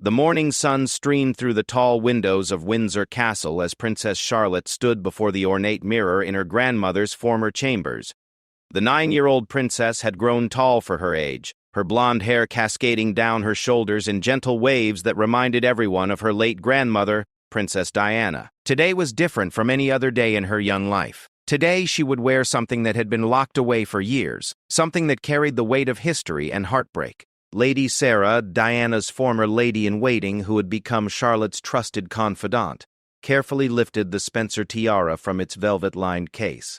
The morning sun streamed through the tall windows of Windsor Castle as Princess Charlotte stood before the ornate mirror in her grandmother's former chambers. The 9-year-old princess had grown tall for her age, her blonde hair cascading down her shoulders in gentle waves that reminded everyone of her late grandmother, Princess Diana. Today was different from any other day in her young life. Today she would wear something that had been locked away for years, something that carried the weight of history and heartbreak. Lady Sarah, Diana's former lady-in-waiting who had become Charlotte's trusted confidant, carefully lifted the Spencer tiara from its velvet-lined case.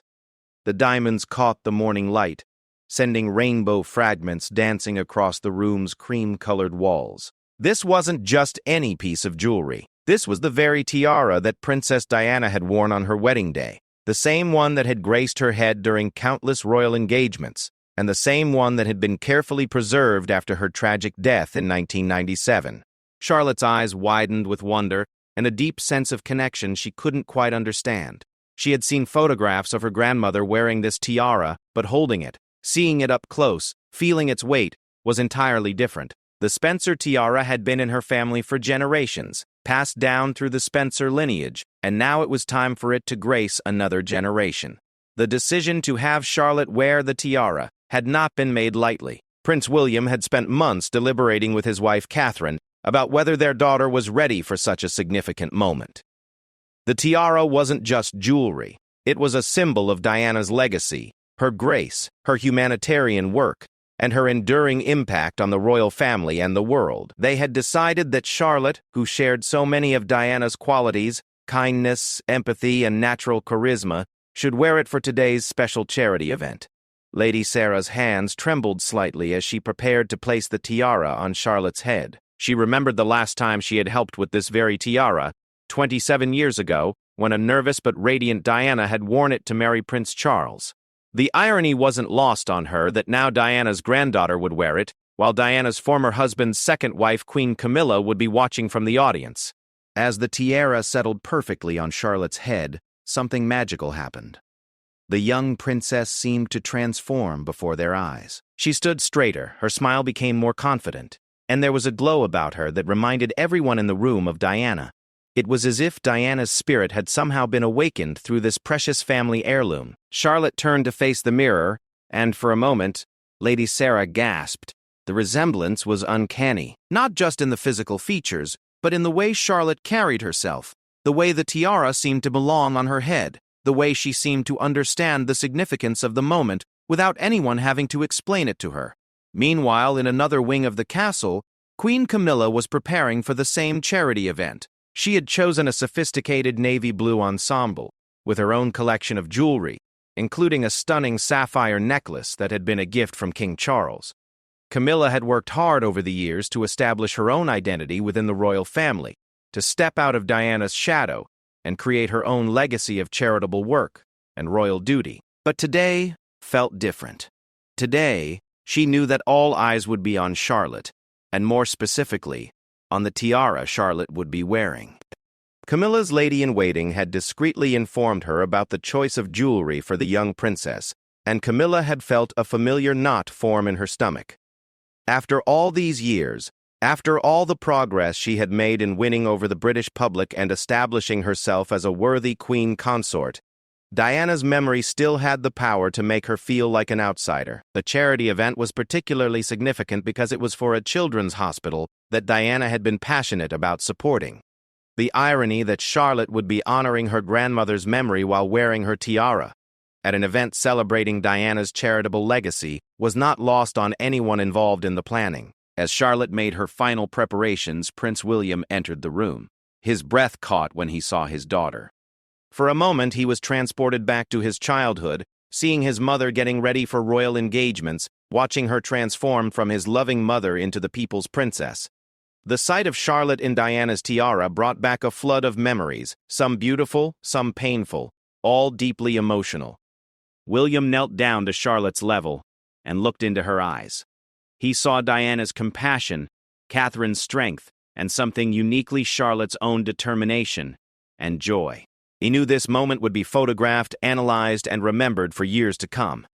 The diamonds caught the morning light, sending rainbow fragments dancing across the room's cream-colored walls. This wasn't just any piece of jewelry. This was the very tiara that Princess Diana had worn on her wedding day, the same one that had graced her head during countless royal engagements, and the same one that had been carefully preserved after her tragic death in 1997. Charlotte's eyes widened with wonder and a deep sense of connection she couldn't quite understand. She had seen photographs of her grandmother wearing this tiara, but holding it, seeing it up close, feeling its weight, was entirely different. The Spencer tiara had been in her family for generations, passed down through the Spencer lineage, and now it was time for it to grace another generation. The decision to have Charlotte wear the tiara had not been made lightly. Prince William had spent months deliberating with his wife Catherine about whether their daughter was ready for such a significant moment. The tiara wasn't just jewelry. It was a symbol of Diana's legacy, her grace, her humanitarian work, and her enduring impact on the royal family and the world. They had decided that Charlotte, who shared so many of Diana's qualities, kindness, empathy, and natural charisma, should wear it for today's special charity event. Lady Sarah's hands trembled slightly as she prepared to place the tiara on Charlotte's head. She remembered the last time she had helped with this very tiara, 27 years ago, when a nervous but radiant Diana had worn it to marry Prince Charles. The irony wasn't lost on her that now Diana's granddaughter would wear it, while Diana's former husband's second wife, Queen Camilla, would be watching from the audience. As the tiara settled perfectly on Charlotte's head, something magical happened. The young princess seemed to transform before their eyes. She stood straighter, her smile became more confident, and there was a glow about her that reminded everyone in the room of Diana. It was as if Diana's spirit had somehow been awakened through this precious family heirloom. Charlotte turned to face the mirror, and for a moment, Lady Sarah gasped. The resemblance was uncanny, not just in the physical features, but in the way Charlotte carried herself, the way the tiara seemed to belong on her head, the way she seemed to understand the significance of the moment without anyone having to explain it to her. Meanwhile, in another wing of the castle, Queen Camilla was preparing for the same charity event. She had chosen a sophisticated navy blue ensemble, with her own collection of jewelry, including a stunning sapphire necklace that had been a gift from King Charles. Camilla had worked hard over the years to establish her own identity within the royal family, to step out of Diana's shadow and create her own legacy of charitable work and royal duty. But today felt different. Today, she knew that all eyes would be on Charlotte, and more specifically, on the tiara Charlotte would be wearing. Camilla's lady-in-waiting had discreetly informed her about the choice of jewelry for the young princess, and Camilla had felt a familiar knot form in her stomach. After all these years, after all the progress she had made in winning over the British public and establishing herself as a worthy queen consort, Diana's memory still had the power to make her feel like an outsider. The charity event was particularly significant because it was for a children's hospital that Diana had been passionate about supporting. The irony that Charlotte would be honoring her grandmother's memory while wearing her tiara at an event celebrating Diana's charitable legacy was not lost on anyone involved in the planning. As Charlotte made her final preparations, Prince William entered the room. His breath caught when he saw his daughter. For a moment, he was transported back to his childhood, seeing his mother getting ready for royal engagements, watching her transform from his loving mother into the people's princess. The sight of Charlotte in Diana's tiara brought back a flood of memories, some beautiful, some painful, all deeply emotional. William knelt down to Charlotte's level and looked into her eyes. He saw Diana's compassion, Catherine's strength, and something uniquely Charlotte's own determination and joy. He knew this moment would be photographed, analyzed, and remembered for years to come.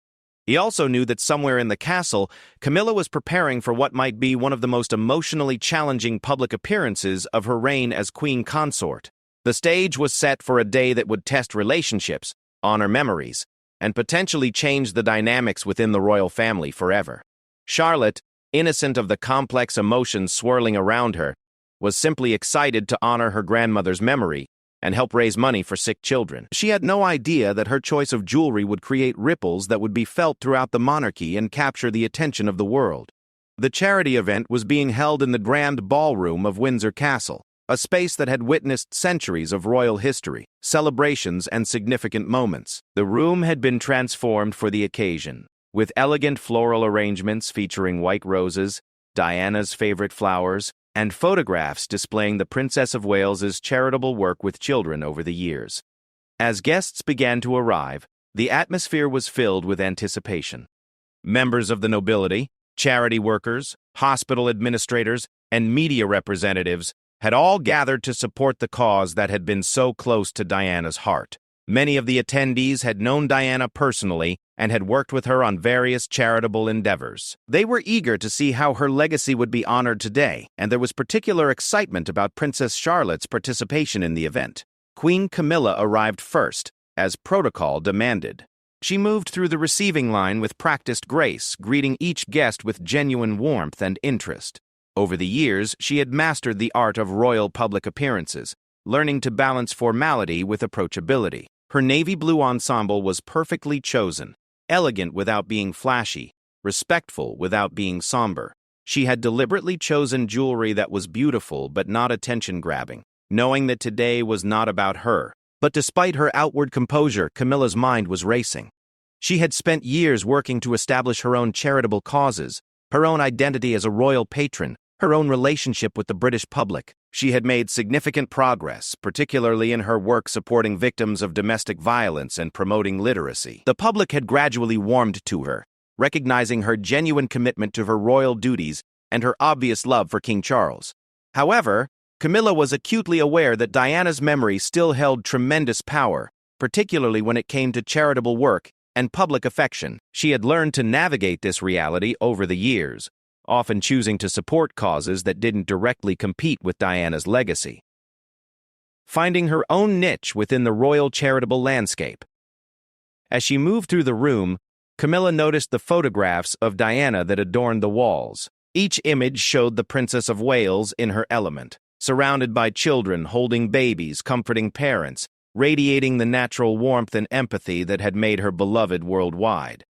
He also knew that somewhere in the castle, Camilla was preparing for what might be one of the most emotionally challenging public appearances of her reign as queen consort. The stage was set for a day that would test relationships, honor memories, and potentially change the dynamics within the royal family forever. Charlotte, innocent of the complex emotions swirling around her, was simply excited to honor her grandmother's memory and help raise money for sick children. She had no idea that her choice of jewelry would create ripples that would be felt throughout the monarchy and capture the attention of the world. The charity event was being held in the grand ballroom of Windsor Castle, a space that had witnessed centuries of royal history, celebrations, and significant moments. The room had been transformed for the occasion, with elegant floral arrangements featuring white roses, Diana's favorite flowers, and photographs displaying the Princess of Wales's charitable work with children over the years. As guests began to arrive, the atmosphere was filled with anticipation. Members of the nobility, charity workers, hospital administrators, and media representatives had all gathered to support the cause that had been so close to Diana's heart. Many of the attendees had known Diana personally and had worked with her on various charitable endeavors. They were eager to see how her legacy would be honored today, and there was particular excitement about Princess Charlotte's participation in the event. Queen Camilla arrived first, as protocol demanded. She moved through the receiving line with practiced grace, greeting each guest with genuine warmth and interest. Over the years, she had mastered the art of royal public appearances, learning to balance formality with approachability. Her navy blue ensemble was perfectly chosen, elegant without being flashy, respectful without being somber. She had deliberately chosen jewelry that was beautiful but not attention-grabbing, knowing that today was not about her. But despite her outward composure, Camilla's mind was racing. She had spent years working to establish her own charitable causes, her own identity as a royal patron, her own relationship with the British public. She had made significant progress, particularly in her work supporting victims of domestic violence and promoting literacy. The public had gradually warmed to her, recognizing her genuine commitment to her royal duties and her obvious love for King Charles. However, Camilla was acutely aware that Diana's memory still held tremendous power, particularly when it came to charitable work and public affection. She had learned to navigate this reality over the years, often choosing to support causes that didn't directly compete with Diana's legacy, finding her own niche within the royal charitable landscape. As she moved through the room, Camilla noticed the photographs of Diana that adorned the walls. Each image showed the Princess of Wales in her element, surrounded by children holding babies, comforting parents, radiating the natural warmth and empathy that had made her beloved worldwide.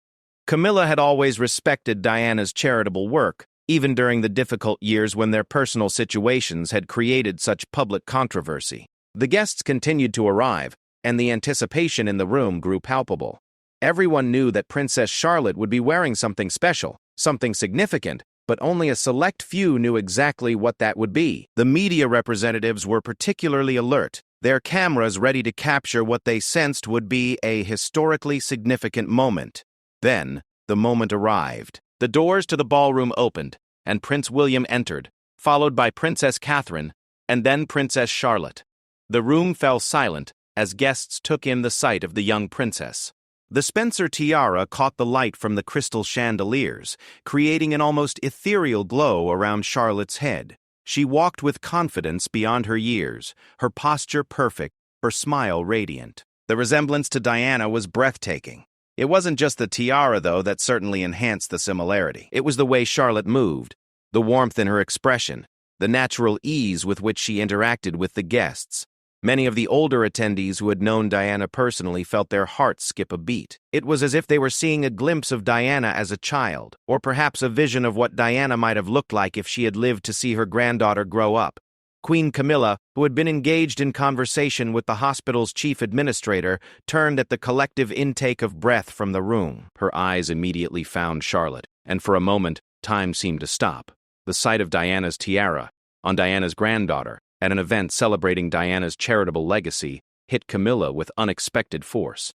Camilla had always respected Diana's charitable work, even during the difficult years when their personal situations had created such public controversy. The guests continued to arrive, and the anticipation in the room grew palpable. Everyone knew that Princess Charlotte would be wearing something special, something significant, but only a select few knew exactly what that would be. The media representatives were particularly alert, their cameras ready to capture what they sensed would be a historically significant moment. Then, the moment arrived. The doors to the ballroom opened, and Prince William entered, followed by Princess Catherine, and then Princess Charlotte. The room fell silent as guests took in the sight of the young princess. The Spencer tiara caught the light from the crystal chandeliers, creating an almost ethereal glow around Charlotte's head. She walked with confidence beyond her years, her posture perfect, her smile radiant. The resemblance to Diana was breathtaking. It wasn't just the tiara, though, that certainly enhanced the similarity. It was the way Charlotte moved, the warmth in her expression, the natural ease with which she interacted with the guests. Many of the older attendees who had known Diana personally felt their hearts skip a beat. It was as if they were seeing a glimpse of Diana as a child, or perhaps a vision of what Diana might have looked like if she had lived to see her granddaughter grow up. Queen Camilla, who had been engaged in conversation with the hospital's chief administrator, turned at the collective intake of breath from the room. Her eyes immediately found Charlotte, and for a moment, time seemed to stop. The sight of Diana's tiara, on Diana's granddaughter, at an event celebrating Diana's charitable legacy, hit Camilla with unexpected force.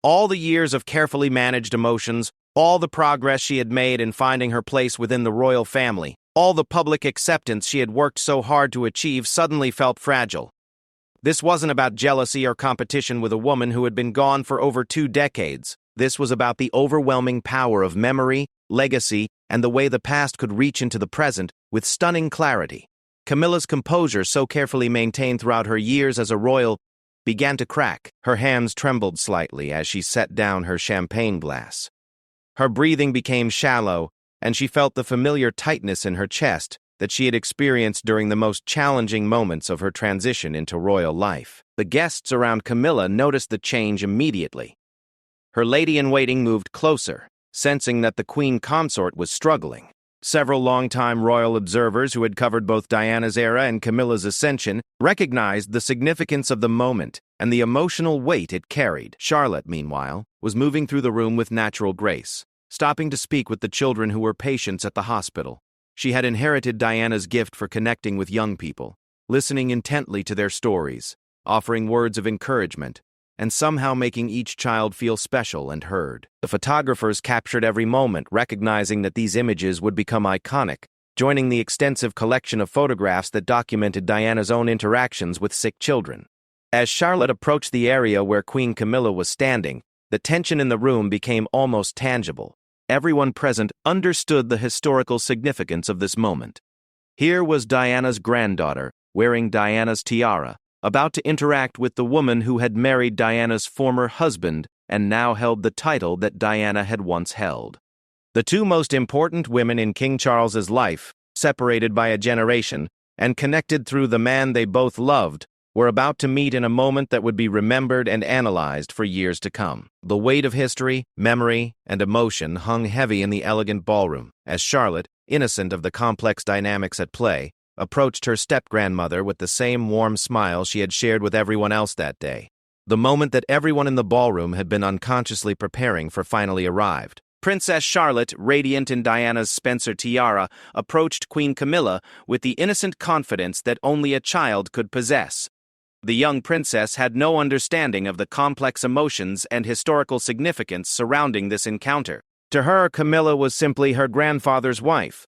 All the years of carefully managed emotions, all the progress she had made in finding her place within the royal family, all the public acceptance she had worked so hard to achieve suddenly felt fragile. This wasn't about jealousy or competition with a woman who had been gone for over 2 decades. This was about the overwhelming power of memory, legacy, and the way the past could reach into the present with stunning clarity. Camilla's composure, so carefully maintained throughout her years as a royal, began to crack. Her hands trembled slightly as she set down her champagne glass. Her breathing became shallow, and she felt the familiar tightness in her chest that she had experienced during the most challenging moments of her transition into royal life. The guests around Camilla noticed the change immediately. Her lady-in-waiting moved closer, sensing that the queen consort was struggling. Several longtime royal observers who had covered both Diana's era and Camilla's ascension recognized the significance of the moment and the emotional weight it carried. Charlotte, meanwhile, was moving through the room with natural grace, stopping to speak with the children who were patients at the hospital. She had inherited Diana's gift for connecting with young people, listening intently to their stories, offering words of encouragement, and somehow making each child feel special and heard. The photographers captured every moment, recognizing that these images would become iconic, joining the extensive collection of photographs that documented Diana's own interactions with sick children. As Charlotte approached the area where Queen Camilla was standing, the tension in the room became almost tangible. Everyone present understood the historical significance of this moment. Here was Diana's granddaughter, wearing Diana's tiara, about to interact with the woman who had married Diana's former husband and now held the title that Diana had once held. The two most important women in King Charles's life, separated by a generation and connected through the man they both loved, were about to meet in a moment that would be remembered and analyzed for years to come. The weight of history, memory, and emotion hung heavy in the elegant ballroom as Charlotte, innocent of the complex dynamics at play, approached her step-grandmother with the same warm smile she had shared with everyone else that day. The moment that everyone in the ballroom had been unconsciously preparing for finally arrived. Princess Charlotte, radiant in Diana's Spencer tiara, approached Queen Camilla with the innocent confidence that only a child could possess. The young princess had no understanding of the complex emotions and historical significance surrounding this encounter. To her, Camilla was simply her grandfather's wife,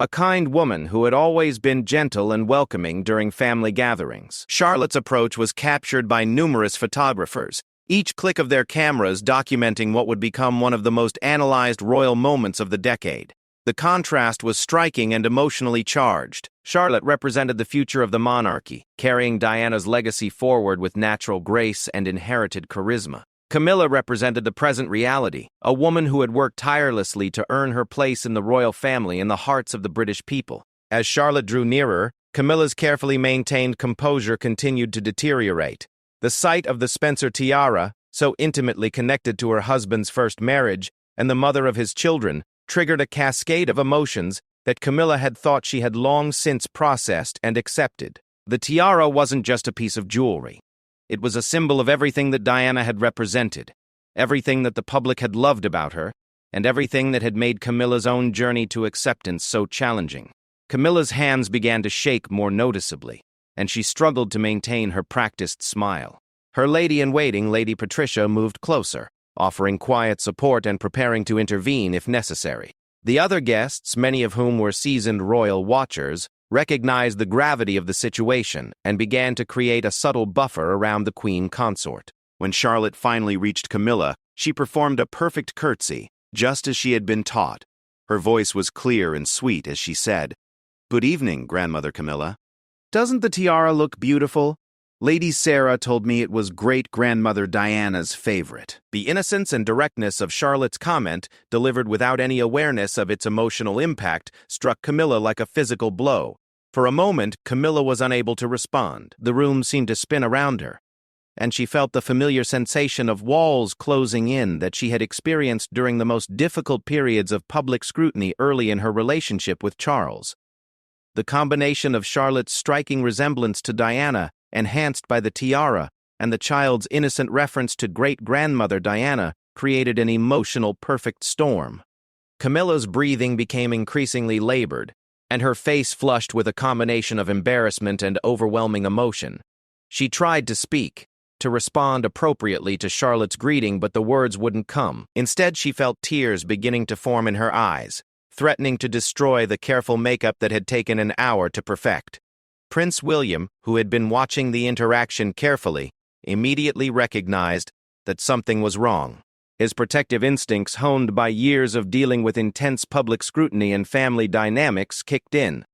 a kind woman who had always been gentle and welcoming during family gatherings. Charlotte's approach was captured by numerous photographers, each click of their cameras documenting what would become one of the most analyzed royal moments of the decade. The contrast was striking and emotionally charged. Charlotte represented the future of the monarchy, carrying Diana's legacy forward with natural grace and inherited charisma. Camilla represented the present reality, a woman who had worked tirelessly to earn her place in the royal family in the hearts of the British people. As Charlotte drew nearer, Camilla's carefully maintained composure continued to deteriorate. The sight of the Spencer tiara, so intimately connected to her husband's first marriage and the mother of his children, triggered a cascade of emotions that Camilla had thought she had long since processed and accepted. The tiara wasn't just a piece of jewelry. It was a symbol of everything that Diana had represented, everything that the public had loved about her, and everything that had made Camilla's own journey to acceptance so challenging. Camilla's hands began to shake more noticeably, and she struggled to maintain her practiced smile. Her lady-in-waiting, Lady Patricia, moved closer, offering quiet support and preparing to intervene if necessary. The other guests, many of whom were seasoned royal watchers, recognized the gravity of the situation and began to create a subtle buffer around the queen consort. When Charlotte finally reached Camilla, she performed a perfect curtsy, just as she had been taught. Her voice was clear and sweet as she said, "Good evening, Grandmother Camilla. Doesn't the tiara look beautiful? Lady Sarah told me it was great-grandmother Diana's favorite." The innocence and directness of Charlotte's comment, delivered without any awareness of its emotional impact, struck Camilla like a physical blow. For a moment, Camilla was unable to respond. The room seemed to spin around her, and she felt the familiar sensation of walls closing in that she had experienced during the most difficult periods of public scrutiny early in her relationship with Charles. The combination of Charlotte's striking resemblance to Diana, enhanced by the tiara, and the child's innocent reference to great-grandmother Diana, created an emotional perfect storm. Camilla's breathing became increasingly labored, and her face flushed with a combination of embarrassment and overwhelming emotion. She tried to speak, to respond appropriately to Charlotte's greeting, but the words wouldn't come. Instead, she felt tears beginning to form in her eyes, threatening to destroy the careful makeup that had taken an hour to perfect. Prince William, who had been watching the interaction carefully, immediately recognized that something was wrong. His protective instincts, honed by years of dealing with intense public scrutiny and family dynamics, kicked in.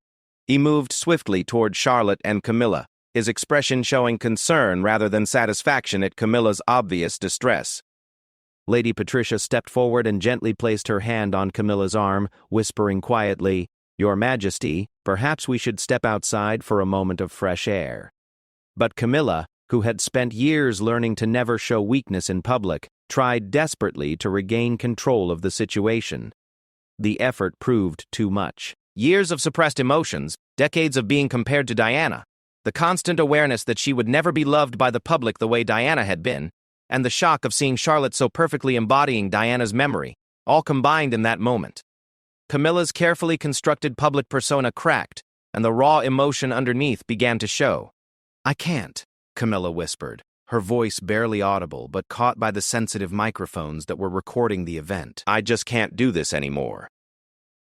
He moved swiftly toward Charlotte and Camilla, his expression showing concern rather than satisfaction at Camilla's obvious distress. Lady Patricia stepped forward and gently placed her hand on Camilla's arm, whispering quietly, "Your Majesty, perhaps we should step outside for a moment of fresh air." But Camilla, who had spent years learning to never show weakness in public, tried desperately to regain control of the situation. The effort proved too much. Years of suppressed emotions, decades of being compared to Diana, the constant awareness that she would never be loved by the public the way Diana had been, and the shock of seeing Charlotte so perfectly embodying Diana's memory, all combined in that moment. Camilla's carefully constructed public persona cracked, and the raw emotion underneath began to show. "I can't," Camilla whispered, her voice barely audible but caught by the sensitive microphones that were recording the event. "I just can't do this anymore."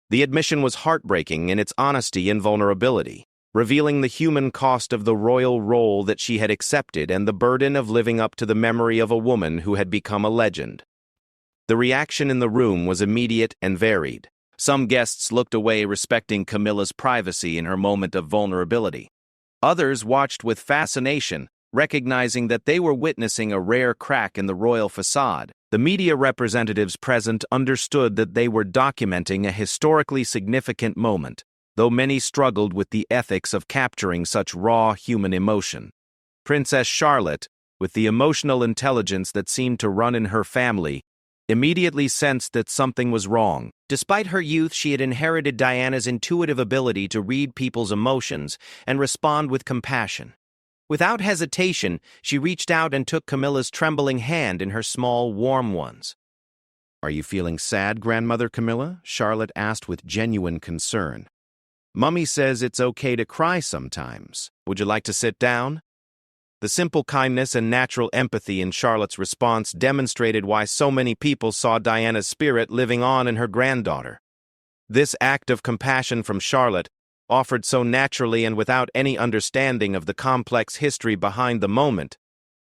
The admission was heartbreaking in its honesty and vulnerability, revealing the human cost of the royal role that she had accepted and the burden of living up to the memory of a woman who had become a legend. The reaction in the room was immediate and varied. Some guests looked away, respecting Camilla's privacy in her moment of vulnerability. Others watched with fascination, recognizing that they were witnessing a rare crack in the royal facade. The media representatives present understood that they were documenting a historically significant moment, though many struggled with the ethics of capturing such raw human emotion. Princess Charlotte, with the emotional intelligence that seemed to run in her family, immediately sensed that something was wrong. Despite her youth, she had inherited Diana's intuitive ability to read people's emotions and respond with compassion. Without hesitation, she reached out and took Camilla's trembling hand in her small, warm ones. "Are you feeling sad, Grandmother Camilla?" Charlotte asked with genuine concern. "Mummy says it's okay to cry sometimes. Would you like to sit down?" The simple kindness and natural empathy in Charlotte's response demonstrated why so many people saw Diana's spirit living on in her granddaughter. This act of compassion from Charlotte, offered so naturally and without any understanding of the complex history behind the moment,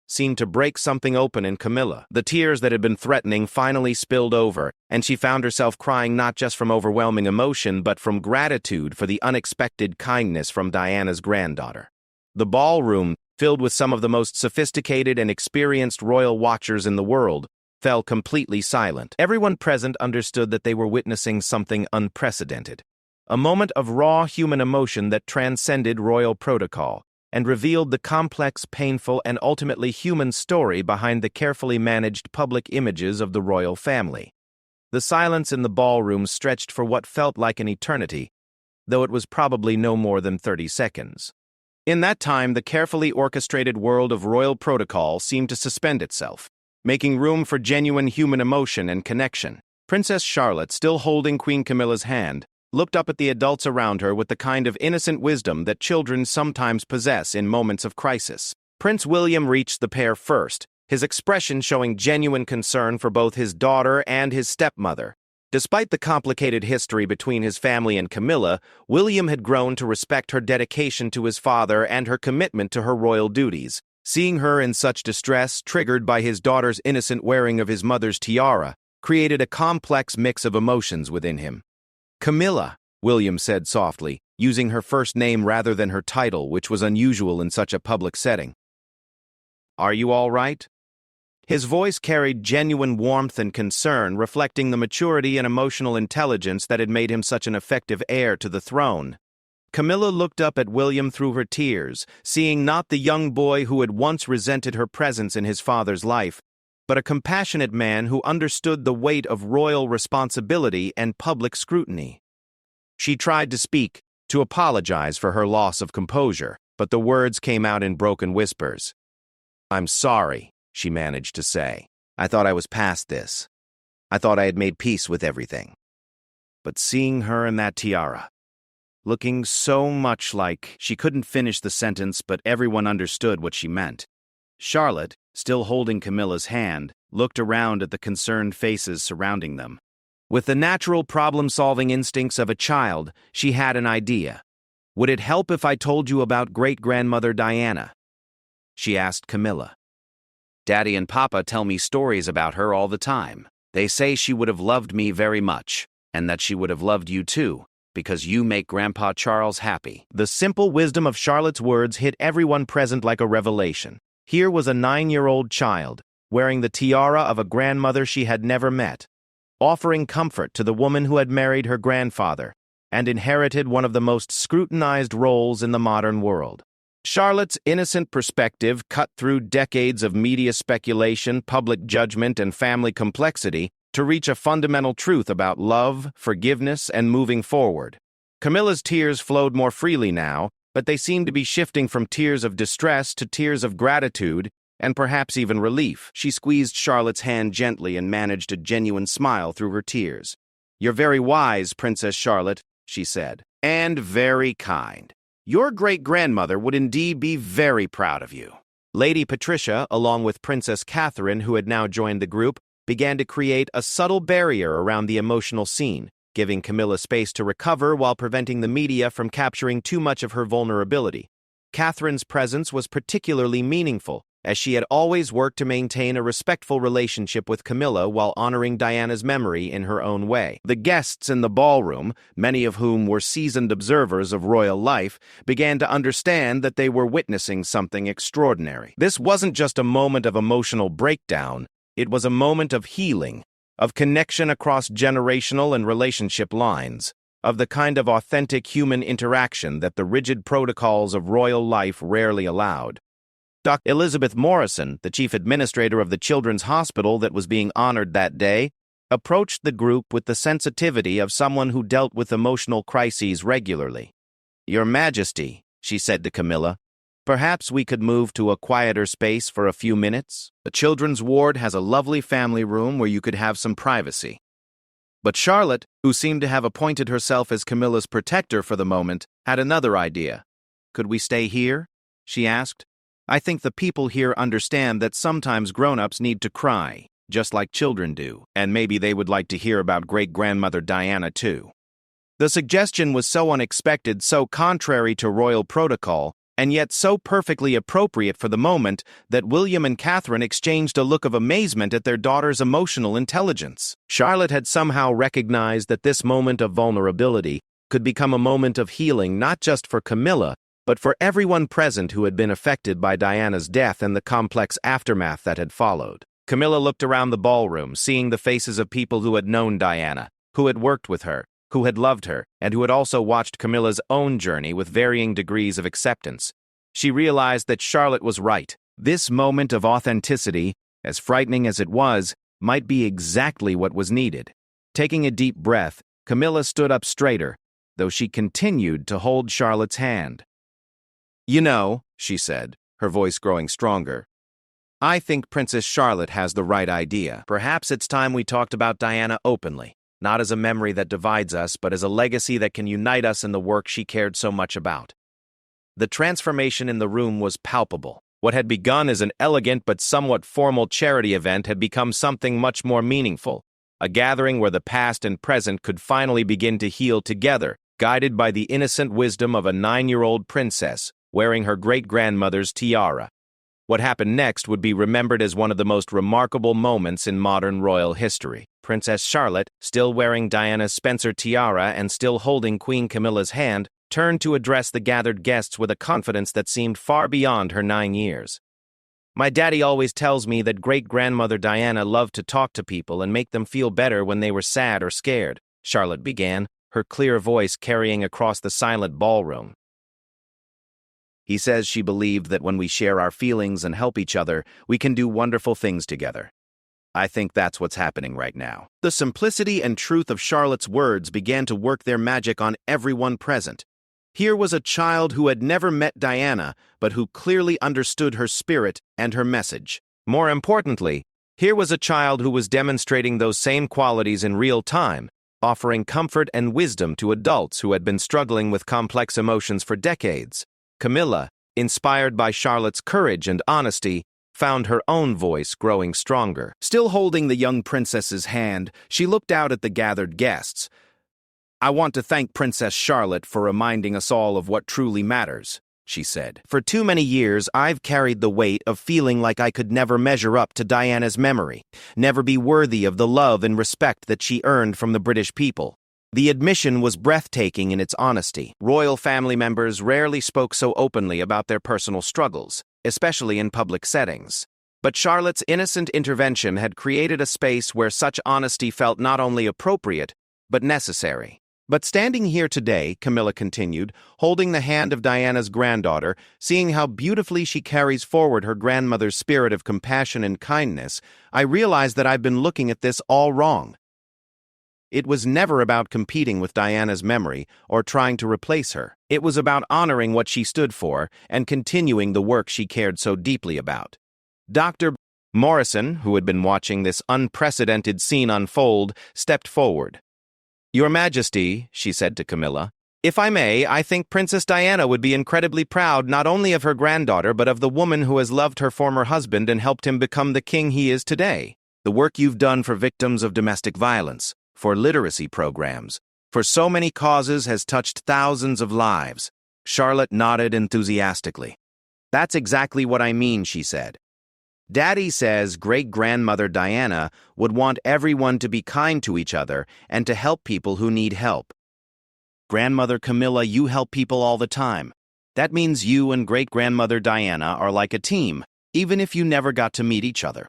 seemed to break something open in Camilla. The tears that had been threatening finally spilled over, and she found herself crying not just from overwhelming emotion but from gratitude for the unexpected kindness from Diana's granddaughter. The ballroom, filled with some of the most sophisticated and experienced royal watchers in the world, fell completely silent. Everyone present understood that they were witnessing something unprecedented. A moment of raw human emotion that transcended royal protocol and revealed the complex, painful, and ultimately human story behind the carefully managed public images of the royal family. The silence in the ballroom stretched for what felt like an eternity, though it was probably no more than 30 seconds. In that time, the carefully orchestrated world of royal protocol seemed to suspend itself, making room for genuine human emotion and connection. Princess Charlotte, still holding Queen Camilla's hand, looked up at the adults around her with the kind of innocent wisdom that children sometimes possess in moments of crisis. Prince William reached the pair first, his expression showing genuine concern for both his daughter and his stepmother. Despite the complicated history between his family and Camilla, William had grown to respect her dedication to his father and her commitment to her royal duties. Seeing her in such distress, triggered by his daughter's innocent wearing of his mother's tiara, created a complex mix of emotions within him. "Camilla," William said softly, using her first name rather than her title, which was unusual in such a public setting. "Are you all right?" His voice carried genuine warmth and concern, reflecting the maturity and emotional intelligence that had made him such an effective heir to the throne. Camilla looked up at William through her tears, seeing not the young boy who had once resented her presence in his father's life, but a compassionate man who understood the weight of royal responsibility and public scrutiny. She tried to speak, to apologize for her loss of composure, but the words came out in broken whispers. "I'm sorry," she managed to say. "I thought I was past this. I thought I had made peace with everything." But seeing her in that tiara, looking so much like— She couldn't finish the sentence, but everyone understood what she meant. Charlotte, still holding Camilla's hand, looked around at the concerned faces surrounding them. With the natural problem-solving instincts of a child, she had an idea. "Would it help if I told you about great-grandmother Diana?" she asked Camilla. Daddy and Papa tell me stories about her all the time. They say she would have loved me very much, and that she would have loved you too, because you make Grandpa Charles happy." The simple wisdom of Charlotte's words hit everyone present like a revelation. Here was a 9-year-old child, wearing the tiara of a grandmother she had never met, offering comfort to the woman who had married her grandfather and inherited one of the most scrutinized roles in the modern world. Charlotte's innocent perspective cut through decades of media speculation, public judgment, and family complexity to reach a fundamental truth about love, forgiveness, and moving forward. Camilla's tears flowed more freely now, but they seemed to be shifting from tears of distress to tears of gratitude, and perhaps even relief. She squeezed Charlotte's hand gently and managed a genuine smile through her tears. "You're very wise, Princess Charlotte," she said, "and very kind. Your great-grandmother would indeed be very proud of you." Lady Patricia, along with Princess Catherine, who had now joined the group, began to create a subtle barrier around the emotional scene, giving Camilla space to recover while preventing the media from capturing too much of her vulnerability. Catherine's presence was particularly meaningful, as she had always worked to maintain a respectful relationship with Camilla while honoring Diana's memory in her own way. The guests in the ballroom, many of whom were seasoned observers of royal life, began to understand that they were witnessing something extraordinary. This wasn't just a moment of emotional breakdown, it was a moment of healing, of connection across generational and relationship lines, of the kind of authentic human interaction that the rigid protocols of royal life rarely allowed. Dr. Elizabeth Morrison, the chief administrator of the children's hospital that was being honored that day, approached the group with the sensitivity of someone who dealt with emotional crises regularly. "Your Majesty," she said to Camilla, "perhaps we could move to a quieter space for a few minutes? The children's ward has a lovely family room where you could have some privacy." But Charlotte, who seemed to have appointed herself as Camilla's protector for the moment, had another idea. "Could we stay here?" she asked. "I think the people here understand that sometimes grown-ups need to cry, just like children do, and maybe they would like to hear about great-grandmother Diana too." The suggestion was so unexpected, so contrary to royal protocol, and yet so perfectly appropriate for the moment that William and Catherine exchanged a look of amazement at their daughter's emotional intelligence. Charlotte had somehow recognized that this moment of vulnerability could become a moment of healing not just for Camilla, but for everyone present who had been affected by Diana's death and the complex aftermath that had followed. Camilla looked around the ballroom, seeing the faces of people who had known Diana, who had worked with her, who had loved her, and who had also watched Camilla's own journey with varying degrees of acceptance. She realized that Charlotte was right. This moment of authenticity, as frightening as it was, might be exactly what was needed. Taking a deep breath, Camilla stood up straighter, though she continued to hold Charlotte's hand. "You know," she said, her voice growing stronger, "I think Princess Charlotte has the right idea. Perhaps it's time we talked about Diana openly, not as a memory that divides us, but as a legacy that can unite us in the work she cared so much about." The transformation in the room was palpable. What had begun as an elegant but somewhat formal charity event had become something much more meaningful, a gathering where the past and present could finally begin to heal together, guided by the innocent wisdom of a 9-year-old princess wearing her great-grandmother's tiara. What happened next would be remembered as one of the most remarkable moments in modern royal history. Princess Charlotte, still wearing Diana's Spencer tiara and still holding Queen Camilla's hand, turned to address the gathered guests with a confidence that seemed far beyond her 9 years. "My daddy always tells me that great-grandmother Diana loved to talk to people and make them feel better when they were sad or scared," Charlotte began, her clear voice carrying across the silent ballroom. "He says she believed that when we share our feelings and help each other, we can do wonderful things together. I think that's what's happening right now." The simplicity and truth of Charlotte's words began to work their magic on everyone present. Here was a child who had never met Diana, but who clearly understood her spirit and her message. More importantly, here was a child who was demonstrating those same qualities in real time, offering comfort and wisdom to adults who had been struggling with complex emotions for decades. Camilla, inspired by Charlotte's courage and honesty, found her own voice growing stronger. Still holding the young princess's hand, she looked out at the gathered guests. "I want to thank Princess Charlotte for reminding us all of what truly matters," she said. For too many years, I've carried the weight of feeling like I could never measure up to Diana's memory, never be worthy of the love and respect that she earned from the British people. The admission was breathtaking in its honesty. Royal family members rarely spoke so openly about their personal struggles, especially in public settings. But Charlotte's innocent intervention had created a space where such honesty felt not only appropriate, but necessary. But standing here today, Camilla continued, holding the hand of Diana's granddaughter, seeing how beautifully she carries forward her grandmother's spirit of compassion and kindness, I realized that I've been looking at this all wrong. It was never about competing with Diana's memory or trying to replace her. It was about honoring what she stood for and continuing the work she cared so deeply about. Dr. Morrison, who had been watching this unprecedented scene unfold, stepped forward. "Your Majesty," she said to Camilla, "if I may, I think Princess Diana would be incredibly proud not only of her granddaughter but of the woman who has loved her former husband and helped him become the king he is today. The work you've done for victims of domestic violence, for literacy programs, for so many causes has touched thousands of lives." Charlotte nodded enthusiastically. "That's exactly what I mean," she said. "Daddy says great-grandmother Diana would want everyone to be kind to each other and to help people who need help. Grandmother Camilla, you help people all the time. That means you and great-grandmother Diana are like a team, even if you never got to meet each other."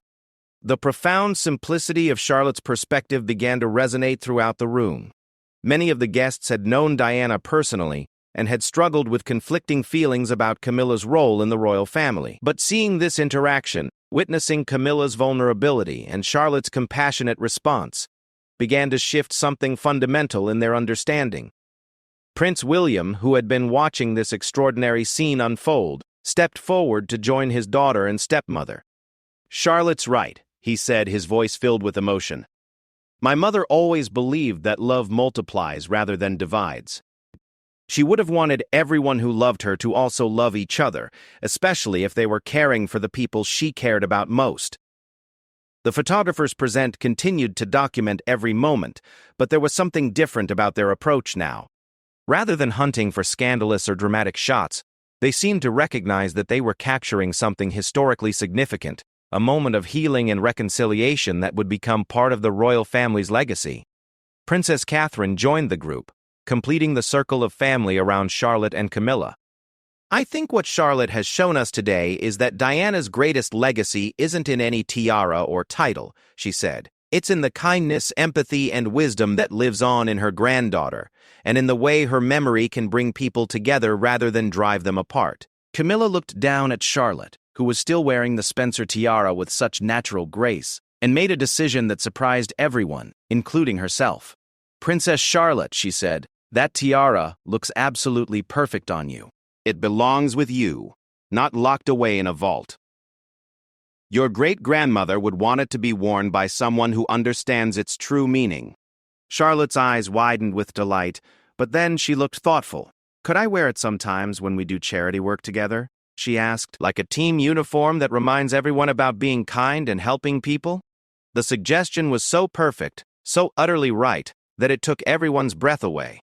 The profound simplicity of Charlotte's perspective began to resonate throughout the room. Many of the guests had known Diana personally and had struggled with conflicting feelings about Camilla's role in the royal family. But seeing this interaction, witnessing Camilla's vulnerability and Charlotte's compassionate response, began to shift something fundamental in their understanding. Prince William, who had been watching this extraordinary scene unfold, stepped forward to join his daughter and stepmother. "Charlotte's right," he said, his voice filled with emotion. "My mother always believed that love multiplies rather than divides. She would have wanted everyone who loved her to also love each other, especially if they were caring for the people she cared about most." The photographers present continued to document every moment, but there was something different about their approach now. Rather than hunting for scandalous or dramatic shots, they seemed to recognize that they were capturing something historically significant, a moment of healing and reconciliation that would become part of the royal family's legacy. Princess Catherine joined the group, completing the circle of family around Charlotte and Camilla. "I think what Charlotte has shown us today is that Diana's greatest legacy isn't in any tiara or title," she said. "It's in the kindness, empathy, and wisdom that lives on in her granddaughter, and in the way her memory can bring people together rather than drive them apart." Camilla looked down at Charlotte, who was still wearing the Spencer tiara with such natural grace, and made a decision that surprised everyone, including herself. "Princess Charlotte," she said, "that tiara looks absolutely perfect on you. It belongs with you, not locked away in a vault. Your great-grandmother would want it to be worn by someone who understands its true meaning." Charlotte's eyes widened with delight, but then she looked thoughtful. "Could I wear it sometimes when we do charity work together?" she asked. "Like a team uniform that reminds everyone about being kind and helping people?" The suggestion was so perfect, so utterly right, that it took everyone's breath away.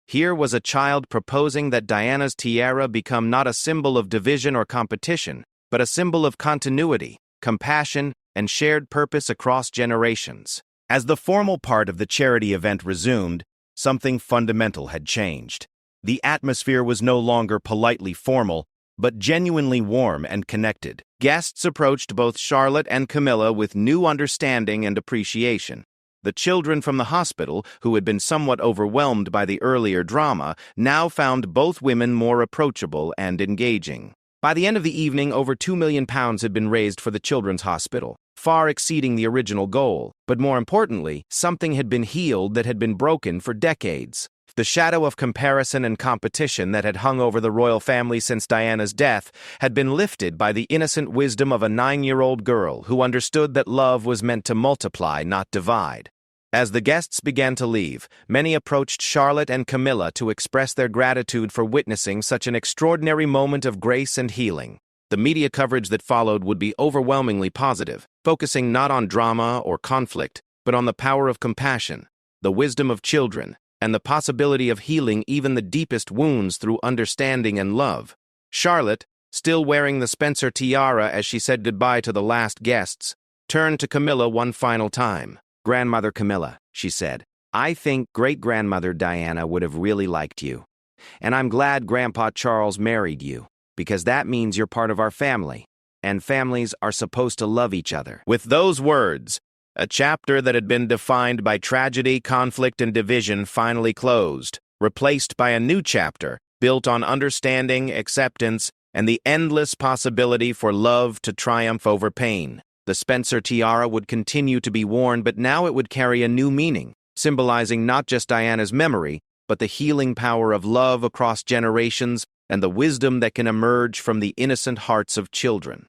Here was a child proposing that Diana's tiara become not a symbol of division or competition, but a symbol of continuity, compassion, and shared purpose across generations. As the formal part of the charity event resumed, something fundamental had changed. The atmosphere was no longer politely formal, but genuinely warm and connected. Guests approached both Charlotte and Camilla with new understanding and appreciation. The children from the hospital, who had been somewhat overwhelmed by the earlier drama, now found both women more approachable and engaging. By the end of the evening, over £2 million had been raised for the children's hospital, far exceeding the original goal. But more importantly, something had been healed that had been broken for decades. The shadow of comparison and competition that had hung over the royal family since Diana's death had been lifted by the innocent wisdom of a 9-year-old girl who understood that love was meant to multiply, not divide. As the guests began to leave, many approached Charlotte and Camilla to express their gratitude for witnessing such an extraordinary moment of grace and healing. The media coverage that followed would be overwhelmingly positive, focusing not on drama or conflict, but on the power of compassion, the wisdom of children, and the possibility of healing even the deepest wounds through understanding and love. Charlotte, still wearing the Spencer tiara as she said goodbye to the last guests, turned to Camilla one final time. "Grandmother Camilla," she said, "I think great-grandmother Diana would have really liked you. And I'm glad Grandpa Charles married you, because that means you're part of our family, and families are supposed to love each other." With those words, a chapter that had been defined by tragedy, conflict, and division finally closed, replaced by a new chapter built on understanding, acceptance, and the endless possibility for love to triumph over pain. The Spencer tiara would continue to be worn, but now it would carry a new meaning, symbolizing not just Diana's memory, but the healing power of love across generations and the wisdom that can emerge from the innocent hearts of children.